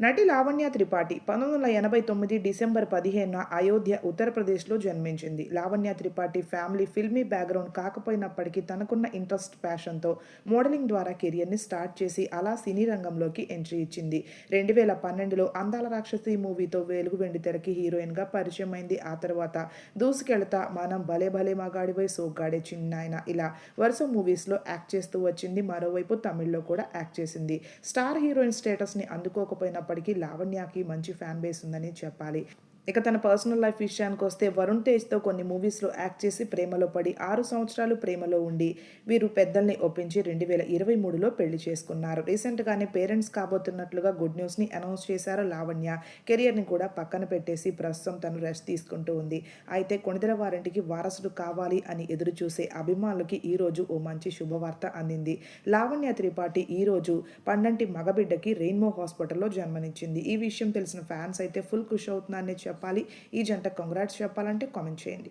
నటి లావణ్య త్రిపాఠి 1989 డిసెంబర్ 15న అయోధ్య, ఉత్తరప్రదేశ్లో జన్మించింది. లావణ్య త్రిపాఠి ఫ్యామిలీ ఫిల్మీ బ్యాక్‌గ్రౌండ్ కాకపోయినప్పటికీ తనకున్న ఇంట్రెస్ట్, ప్యాషన్‌తో మోడలింగ్ ద్వారా కెరియర్‌ని స్టార్ట్ చేసి అలా సినీ రంగంలోకి ఎంట్రీ ఇచ్చింది. 2012లో 'అందాల రాక్షసి' మూవీతో వెలుగు వెండితెరకి హీరోయిన్‌గా పరిచయమైంది. ఆ తర్వాత 'దూసుకెళతా', 'మనం', 'భలే భలే మగాడివోయ్', 'సోగ్గాడే చిన్నాయన' ఇలా వరుస మూవీస్‌లో యాక్ట్ చేస్తూ వచ్చింది. మరోవైపు తమిళ్‌లో కూడా యాక్ట్ చేసింది. స్టార్ హీరోయిన్ స్టేటస్‌ని అందుకోకపోయినప్పటికీ లావణ్యకి మంచి ఫ్యాన్ బేస్ ఉందని చెప్పాలి. ఇక తన పర్సనల్ లైఫ్ విషయానికొస్తే వరుణ్ తేజ్‌తో కొన్ని మూవీస్‌లో యాక్ట్ చేసి ప్రేమలో పడి 6 సంవత్సరాలు ప్రేమలో ఉండి వీరు పెద్దల్ని ఒప్పించి 2023లో పెళ్లి చేసుకున్నారు. రీసెంట్‌గానే పేరెంట్స్ కాబోతున్నట్లుగా గుడ్ న్యూస్‌ని అనౌన్స్ చేశారు లావణ్య. కెరియర్‌ని కూడా పక్కన పెట్టేసి ప్రస్తుతం తను రెస్ట్ తీసుకుంటూ ఉంది. అయితే కొణిదెల వారింటికి వారసుడు కావాలి అని ఎదురు చూసే అభిమానులకి ఈరోజు ఓ మంచి శుభవార్త అందింది. లావణ్య త్రిపాఠి ఈరోజు పండంటి మగబిడ్డకి రెయిన్బో హాస్పిటల్‌లో జన్మనిచ్చింది. ఈ విషయం తెలిసిన ఫ్యాన్స్ అయితే ఫుల్ ఖుషి అవుతున్నారనే చెప్పాలి. ఈ జంట కంగ్రాట్స్ చెప్పాలంటే కామెంట్ చేయండి.